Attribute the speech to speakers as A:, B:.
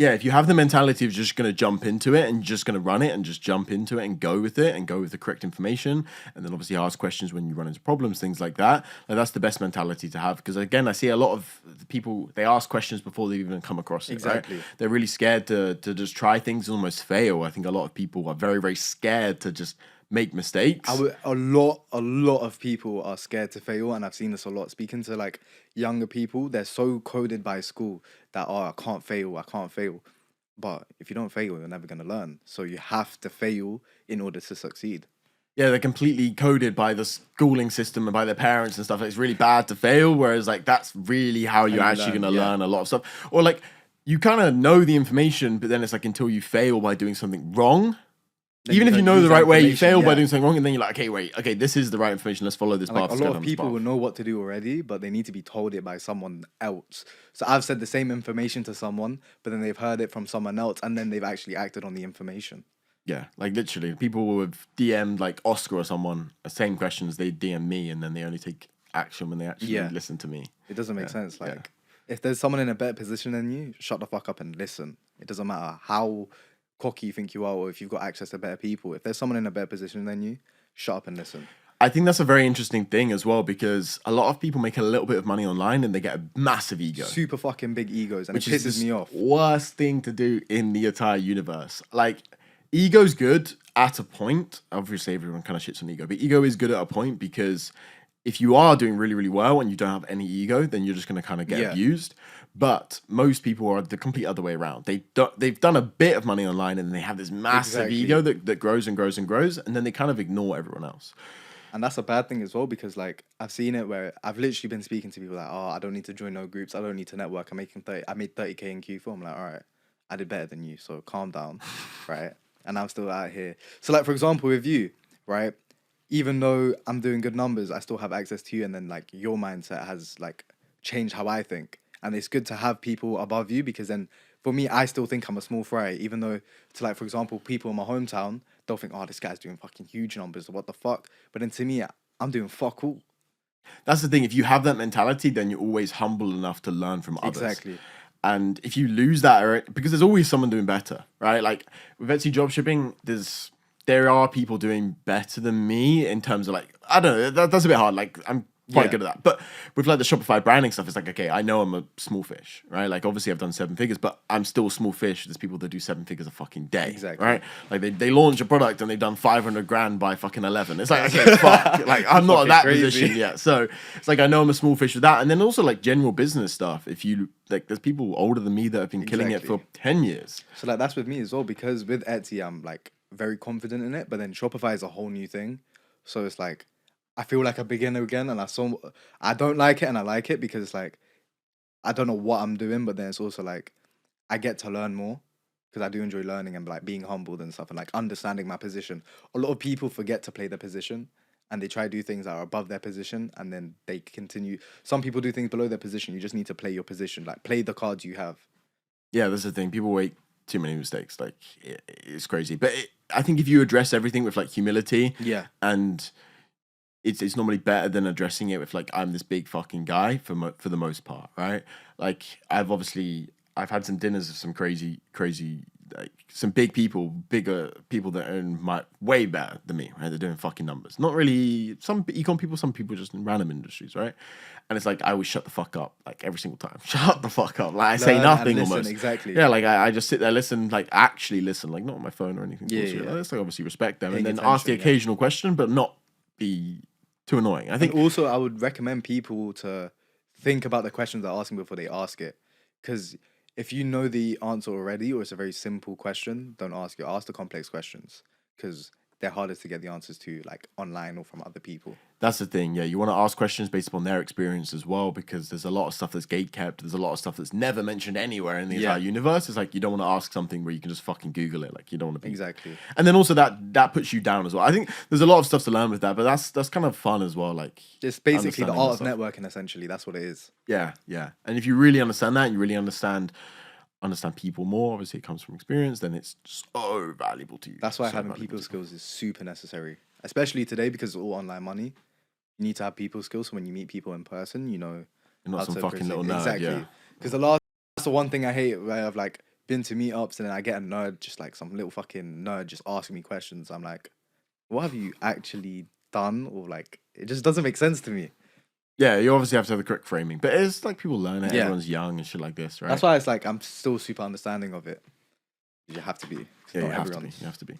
A: Yeah, if you have the mentality of just going to jump into it and just going to run it and just jump into it and go with it and go with the correct information, and then obviously ask questions when you run into problems, things like that, like that's the best mentality to have. Because again, I see a lot of the people, they ask questions before they even come across it.
B: Exactly.
A: Right? They're really scared to just try things and almost fail. I think a lot of people are very, very scared to just make mistakes.
B: A lot of people are scared to fail, and I've seen this a lot. Speaking to like younger people, they're so coded by school that I can't fail. But if you don't fail, you're never gonna learn. So you have to fail in order to succeed.
A: Yeah, they're completely coded by the schooling system and by their parents and stuff. It's really bad to fail, whereas like that's really how you're actually going to learn a lot of stuff. Or like you kind of know the information, but then it's like until you fail by doing something wrong. Then even if you know the right way, you fail by doing something wrong, and then you're like, okay, this is the right information. Let's follow this path.
B: Like, a lot of people will know what to do already, but they need to be told it by someone else. So I've said the same information to someone, but then they've heard it from someone else, and then they've actually acted on the information.
A: Yeah, like literally, people will have DM'd like Oscar or someone the same questions they DM me, and then they only take action when they actually listen to me.
B: It doesn't make sense. Like, if there's someone in a better position than you, shut the fuck up and listen. It doesn't matter how cocky you think you are, or if you've got access to better people. If there's someone in a better position than you, shut up and listen.
A: I think that's a very interesting thing as well, because a lot of people make a little bit of money online and they get a massive ego.
B: Super fucking big egos, and it pisses me off.
A: Worst thing to do in the entire universe. Like, ego's good at a point. Obviously, everyone kind of shits on ego, but ego is good at a point, because if you are doing really, really well and you don't have any ego, then you're just going to kind of get abused. But most people are the complete other way around. They've done a bit of money online and they have this massive ego that grows and grows and grows, and then they kind of ignore everyone else.
B: And that's a bad thing as well, because like I've seen it where I've literally been speaking to people like, oh, I don't need to join no groups, I don't need to network. I made 30K in Q4. I'm like, all right, I did better than you, so calm down, right? And I'm still out here. So like, for example, with you, right? Even though I'm doing good numbers, I still have access to you, and then like your mindset has like changed how I think. And it's good to have people above you, because then for me, I still think I'm a small fry, even though to like, for example, people in my hometown, they'll think, oh, this guy's doing fucking huge numbers, what the fuck? But then to me, I'm doing fuck all.
A: That's the thing. If you have that mentality, then you're always humble enough to learn from others.
B: Exactly.
A: And if you lose that, because there's always someone doing better, right? Like with Etsy dropshipping, there are people doing better than me in terms of like, I don't know, that's a bit hard. Like I'm quite good at that. But with like the Shopify branding stuff, it's like, okay, I know I'm a small fish, right? Like obviously I've done 7 figures, but I'm still a small fish. There's people that do 7 figures a fucking day, right? Like they launch a product and they've done 500 grand by fucking 11. It's like, okay, fuck. Like I'm not in that position yet. So it's like, I know I'm a small fish with that. And then also like general business stuff. If you like, there's people older than me that have been killing it for 10 years.
B: So like that's with me as well, because with Etsy, I'm like very confident in it, but then Shopify is a whole new thing. So it's like, I feel like a beginner again, and I don't like it and I like it, because it's like, I don't know what I'm doing, but then it's also like, I get to learn more, because I do enjoy learning and like being humbled and stuff, and like understanding my position. A lot of people forget to play their position, and they try to do things that are above their position, and then they continue. Some people do things below their position. You just need to play your position, like play the cards you have.
A: Yeah, that's the thing. People make too many mistakes. Like it's crazy. But I think if you address everything with like humility, and it's normally better than addressing it with like, I'm this big fucking guy for the most part, right? Like I've had some dinners with some crazy like some bigger people that earn way better than me, right? They're doing fucking numbers. Not really some econ people, some people just in random industries, right? And it's like I always shut the fuck up, like every single time. Shut the fuck up. Like I say nothing almost.
B: Exactly.
A: Yeah, like I just sit there, listen, like actually listen, like not on my phone or anything.
B: Yeah.
A: Let's like obviously respect them, and then ask the occasional question, but not be too annoying. I think
B: also I would recommend people to think about the questions they're asking before they ask it, because if you know the answer already, or it's a very simple question, don't ask it. Ask the complex questions, because they're harder to get the answers to, like online or from other people.
A: That's the thing. Yeah, you want to ask questions based upon their experience as well, because there's a lot of stuff that's gatekept. There's a lot of stuff that's never mentioned anywhere in the entire universe. It's like you don't want to ask something where you can just fucking Google it. Like you don't want to be
B: exactly.
A: And then also that puts you down as well. I think there's a lot of stuff to learn with that, but that's kind of fun as well. Like
B: it's basically the art of networking. Essentially, that's what it is.
A: Yeah. And if you really understand that, you really understand people more, obviously it comes from experience, then it's so valuable to you.
B: That's why having people skills is super necessary, especially today, because it's all online money. You need to have people skills, so when you meet people in person, you know,
A: you're not some fucking little nerd.
B: Exactly. Because that's the one thing I hate, where of like been to meetups and then I get a nerd, just like some little fucking nerd, just asking me questions. I'm like, what have you actually done? Or like, it just doesn't make sense to me.
A: Yeah, you obviously have to have the correct framing, but it's like people learn it.
B: Yeah.
A: Everyone's young and shit like this, right?
B: That's why it's like I'm still super understanding of it. You have to be.
A: Yeah,
B: Not
A: you have to be.
B: everyone's-
A: You have to be.